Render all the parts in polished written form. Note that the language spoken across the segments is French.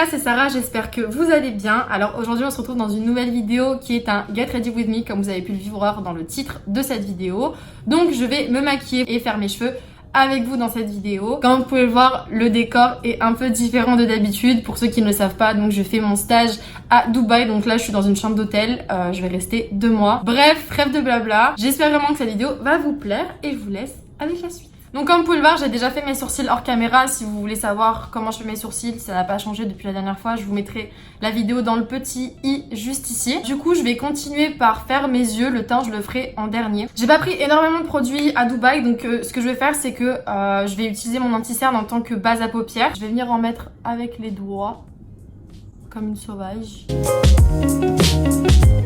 c'est Sarah, j'espère que vous allez bien. Alors aujourd'hui on se retrouve dans une nouvelle vidéo qui est un Get Ready With Me comme vous avez pu le voir dans le titre de cette vidéo. Donc je vais me maquiller et faire mes cheveux avec vous dans cette vidéo. Comme vous pouvez le voir, le décor est un peu différent de d'habitude. Pour ceux qui ne le savent pas, donc je fais mon stage à Dubaï. Donc là je suis dans une chambre d'hôtel, je vais rester 2 mois. Bref, trêve de blabla. J'espère vraiment que cette vidéo va vous plaire et je vous laisse avec la suite. Donc comme vous pouvez le voir, j'ai déjà fait mes sourcils hors caméra. Si vous voulez savoir comment je fais mes sourcils, ça n'a pas changé depuis la dernière fois, je vous mettrai la vidéo dans le petit i juste ici. Du coup, je vais continuer par faire mes yeux. Le teint, je le ferai en dernier. J'ai pas pris énormément de produits à Dubaï, donc ce que je vais faire, c'est que je vais utiliser mon anti-cerne en tant que base à paupières. Je vais venir en mettre avec les doigts, comme une sauvage.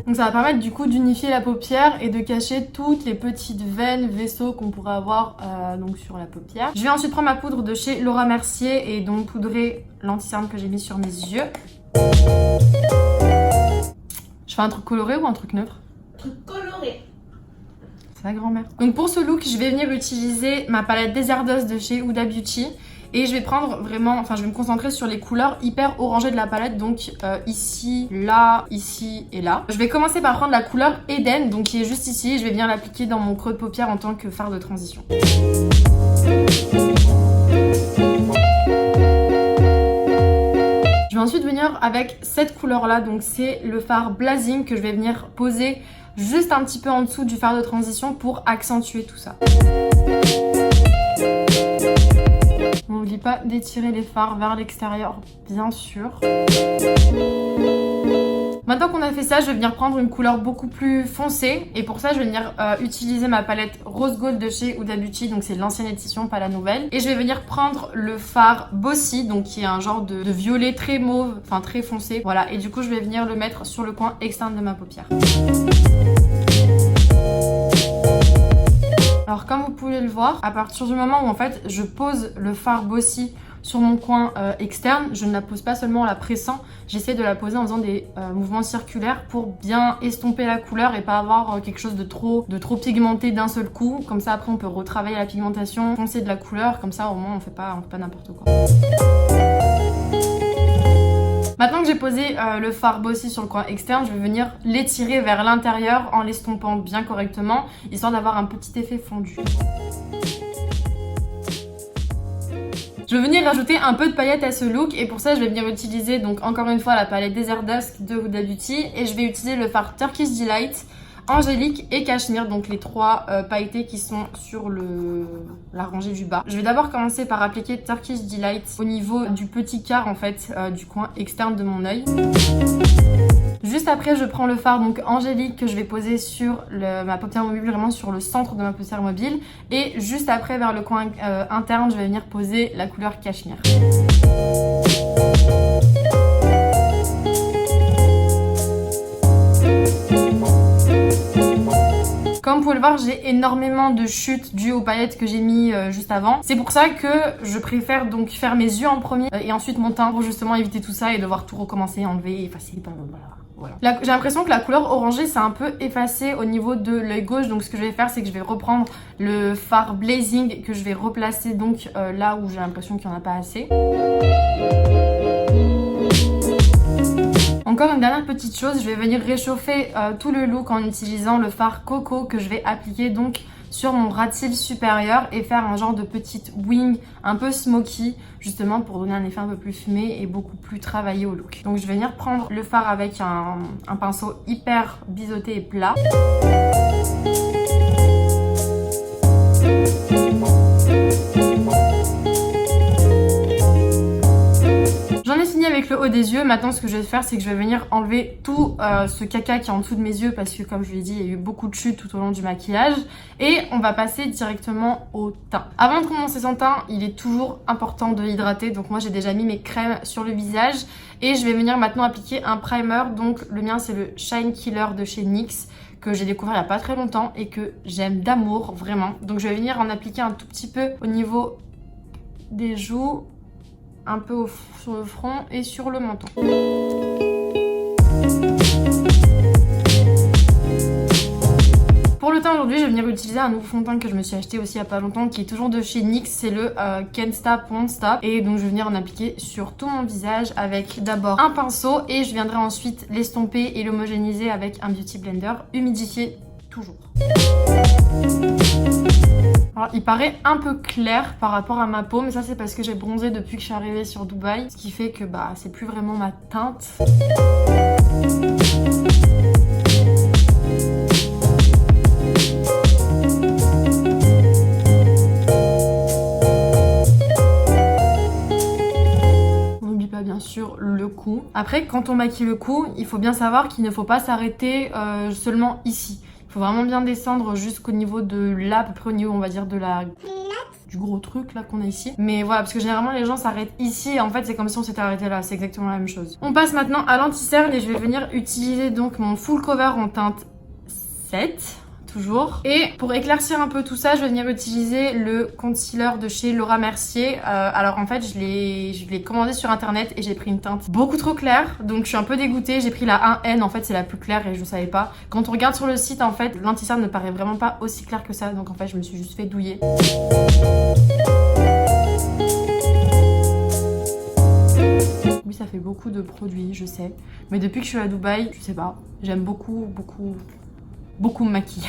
Donc ça va permettre du coup d'unifier la paupière et de cacher toutes les petites veines, vaisseaux qu'on pourrait avoir donc sur la paupière. Je vais ensuite prendre ma poudre de chez Laura Mercier et donc poudrer l'anti-cerne que j'ai mis sur mes yeux. Je fais un truc coloré ou un truc neutre? Un truc coloré. C'est la grand-mère. Donc pour ce look, je vais venir utiliser ma palette Desert Dust de chez Huda Beauty. Et je vais prendre vraiment, je vais me concentrer sur les couleurs hyper orangées de la palette. Donc ici, là, ici et là. Je vais commencer par prendre la couleur Eden, donc qui est juste ici. Et je vais venir l'appliquer dans mon creux de paupière en tant que fard de transition. Je vais ensuite venir avec cette couleur là. Donc c'est le fard Blazing que je vais venir poser juste un petit peu en dessous du fard de transition pour accentuer tout ça. N'oublie pas d'étirer les fards vers l'extérieur, bien sûr. Maintenant qu'on a fait ça, je vais venir prendre une couleur beaucoup plus foncée. Et pour ça, je vais venir utiliser ma palette Rose Gold de chez Huda Beauty. Donc c'est l'ancienne édition, pas la nouvelle. Et je vais venir prendre le fard Bossy, donc qui est un genre de violet très mauve, enfin très foncé. Voilà, et du coup, je vais venir le mettre sur le coin externe de ma paupière. Alors comme vous pouvez le voir, à partir du moment où en fait je pose le fard Bossy sur mon coin externe, je ne la pose pas seulement en la pressant, j'essaie de la poser en faisant des mouvements circulaires pour bien estomper la couleur et pas avoir quelque chose de trop pigmenté d'un seul coup. Comme ça après on peut retravailler la pigmentation, foncer de la couleur, comme ça au moins on fait pas n'importe quoi. Maintenant que j'ai posé le fard Bossy sur le coin externe, je vais venir l'étirer vers l'intérieur en l'estompant bien correctement, histoire d'avoir un petit effet fondu. Je vais venir rajouter un peu de paillettes à ce look et pour ça je vais venir utiliser donc encore une fois la palette Desert Dusk de Huda Beauty et je vais utiliser le fard Turkish Delight, Angélique et Cachemire, donc les 3 pailletés qui sont sur la rangée du bas. Je vais d'abord commencer par appliquer Turkish Delight au niveau du petit quart en fait du coin externe de mon œil. Juste après je prends le fard donc Angélique que je vais poser sur ma paupière mobile, vraiment sur le centre de ma paupière mobile, et juste après vers le coin interne je vais venir poser la couleur Cachemire. Comme vous pouvez le voir, j'ai énormément de chutes dues aux paillettes que j'ai mis juste avant. C'est pour ça que je préfère donc faire mes yeux en premier et ensuite mon teint pour justement éviter tout ça et devoir tout recommencer, enlever, effacer, voilà. J'ai l'impression que la couleur orangée s'est un peu effacée au niveau de l'œil gauche, donc ce que je vais faire c'est que je vais reprendre le fard Blazing que je vais replacer donc là où j'ai l'impression qu'il n'y en a pas assez. Encore une dernière petite chose, je vais venir réchauffer tout le look en utilisant le fard Coco que je vais appliquer donc sur mon ras de cils supérieur et faire un genre de petite wing un peu smoky justement pour donner un effet un peu plus fumé et beaucoup plus travaillé au look. Donc je vais venir prendre le fard avec un pinceau hyper biseauté et plat. J'en ai fini avec le haut des yeux. Maintenant ce que je vais faire c'est que je vais venir enlever tout ce caca qui est en dessous de mes yeux parce que comme je vous l'ai dit il y a eu beaucoup de chutes tout au long du maquillage et on va passer directement au teint. Avant de commencer son teint, il est toujours important de l'hydrater, donc moi j'ai déjà mis mes crèmes sur le visage et je vais venir maintenant appliquer un primer. Donc le mien c'est le Shine Killer de chez NYX que j'ai découvert il n'y a pas très longtemps et que j'aime d'amour vraiment. Donc je vais venir en appliquer un tout petit peu au niveau des joues, un peu sur le front et sur le menton. Pour le le teint aujourd'hui, je vais venir utiliser un nouveau fond de teint que je me suis acheté aussi il y a pas longtemps, qui est toujours de chez NYX, c'est le Can't Stop Won't Stop. Et donc je vais venir en appliquer sur tout mon visage avec d'abord un pinceau et je viendrai ensuite l'estomper et l'homogénéiser avec un beauty blender humidifié toujours. Alors, il paraît un peu clair par rapport à ma peau, mais ça c'est parce que j'ai bronzé depuis que je suis arrivée sur Dubaï, ce qui fait que bah c'est plus vraiment ma teinte. On n'oublie pas bien sûr le cou. Après, quand on maquille le cou, il faut bien savoir qu'il ne faut pas s'arrêter seulement ici. Il faut vraiment bien descendre jusqu'au niveau de là, à peu près au niveau, on va dire, de la... du gros truc là qu'on a ici. Mais voilà, parce que généralement les gens s'arrêtent ici et en fait c'est comme si on s'était arrêté là, c'est exactement la même chose. On passe maintenant à l'anti-cerne et je vais venir utiliser donc mon full cover en teinte 7. Toujours. Et pour éclaircir un peu tout ça, je vais venir utiliser le concealer de chez Laura Mercier. Alors en fait, je l'ai commandé sur internet et j'ai pris une teinte beaucoup trop claire. Donc je suis un peu dégoûtée. J'ai pris la 1N, en fait c'est la plus claire et je savais pas. Quand on regarde sur le site, en fait, l'anti-cerne ne paraît vraiment pas aussi clair que ça. Donc en fait, je me suis juste fait douiller. Oui, ça fait beaucoup de produits, je sais. Mais depuis que je suis à Dubaï, je sais pas, j'aime beaucoup me maquiller.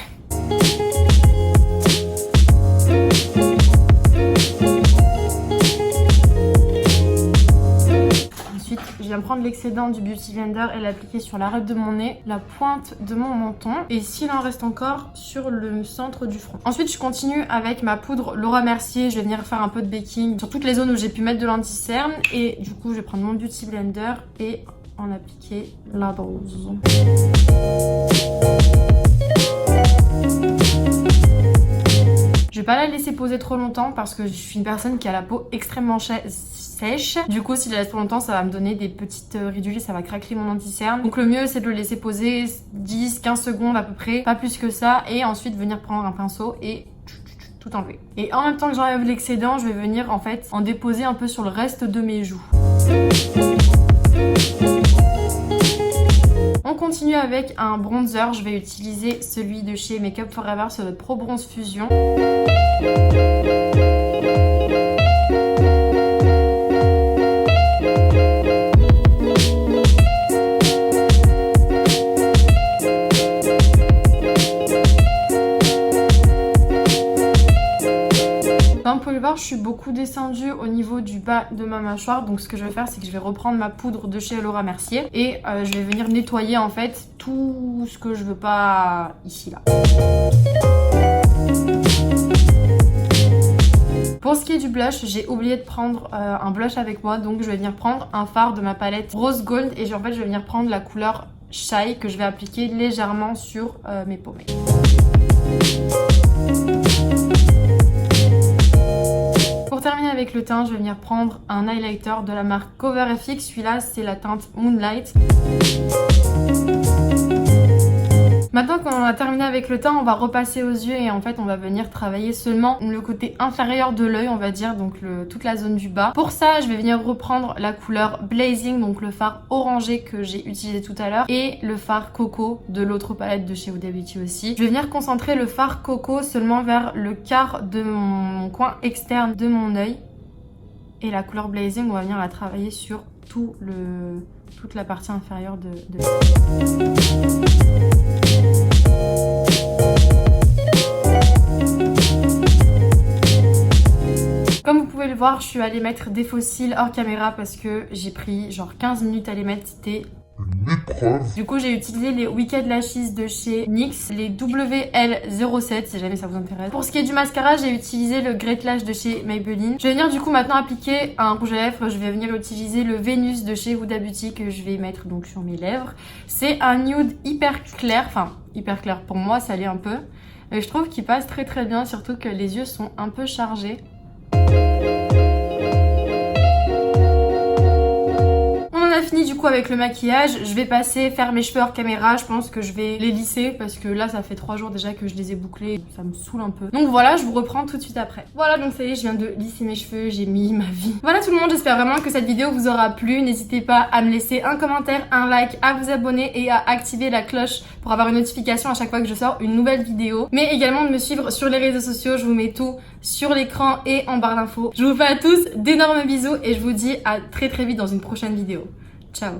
Ensuite, je viens prendre l'excédent du Beauty Blender et l'appliquer sur l'arête de mon nez, la pointe de mon menton et s'il en reste encore sur le centre du front. Ensuite, je continue avec ma poudre Laura Mercier. Je vais venir faire un peu de baking sur toutes les zones où j'ai pu mettre de l'anti-cerne et du coup, je vais prendre mon Beauty Blender et en appliquer la dose. Je vais pas la laisser poser trop longtemps parce que je suis une personne qui a la peau extrêmement sèche. Du coup, si je la laisse trop longtemps, ça va me donner des petites ridules et ça va craquer mon anti-cerne. Donc le mieux, c'est de le laisser poser 10-15 secondes à peu près, pas plus que ça. Et ensuite, venir prendre un pinceau et tout enlever. Et en même temps que j'enlève l'excédent, je vais venir en fait en déposer un peu sur le reste de mes joues. On continue avec un bronzer, je vais utiliser celui de chez Make Up For Ever, c'est le Pro Bronze Fusion. Comme vous pouvez le voir, je suis beaucoup descendue au niveau du bas de ma mâchoire. Donc ce que je vais faire, c'est que je vais reprendre ma poudre de chez Laura Mercier et je vais venir nettoyer en fait tout ce que je veux pas ici là. Pour ce qui est du blush, j'ai oublié de prendre un blush avec moi, donc je vais venir prendre un fard de ma palette Rose Gold et en fait je vais venir prendre la couleur Shy que je vais appliquer légèrement sur mes pommettes. Pour terminer avec le teint, je vais venir prendre un highlighter de la marque Cover FX. Celui-là, c'est la teinte Moonlight. Maintenant qu'on a terminé avec le teint, on va repasser aux yeux et en fait on va venir travailler seulement le côté inférieur de l'œil, on va dire, donc toute la zone du bas. Pour ça, je vais venir reprendre la couleur Blazing, donc le fard orangé que j'ai utilisé tout à l'heure, et le fard Coco de l'autre palette de chez Huda Beauty aussi. Je vais venir concentrer le fard Coco seulement vers le quart de mon coin externe de mon œil. Et la couleur Blazing, on va venir la travailler sur toute la partie inférieure de l'œil. Comme vous pouvez le voir, je suis allée mettre des faux cils hors caméra parce que j'ai pris genre 15 minutes à les mettre, c'était une épreuve. Du coup, j'ai utilisé les Wicked Lashes de chez NYX, les WL07 si jamais ça vous intéresse. Pour ce qui est du mascara, j'ai utilisé le Great Lash de chez Maybelline. Je vais venir du coup maintenant appliquer un rouge à lèvres. Je vais venir utiliser le Vénus de chez Huda Beauty que je vais mettre donc sur mes lèvres. C'est un nude hyper clair, enfin hyper clair pour moi, ça l'est un peu. Mais je trouve qu'il passe très très bien, surtout que les yeux sont un peu chargés. Voilà, fini du coup avec le maquillage. Je vais passer faire mes cheveux hors caméra. Je pense que je vais les lisser parce que là ça fait 3 jours déjà que je les ai bouclés. Ça me saoule un peu. Donc voilà, je vous reprends tout de suite après. Voilà, donc ça y est, je viens de lisser mes cheveux. J'ai mis ma vie. Voilà tout le monde, j'espère vraiment que cette vidéo vous aura plu. N'hésitez pas à me laisser un commentaire, un like, à vous abonner et à activer la cloche pour avoir une notification à chaque fois que je sors une nouvelle vidéo. Mais également de me suivre sur les réseaux sociaux. Je vous mets tout sur l'écran et en barre d'infos. Je vous fais à tous d'énormes bisous et je vous dis à très vite dans une prochaine vidéo. Ciao.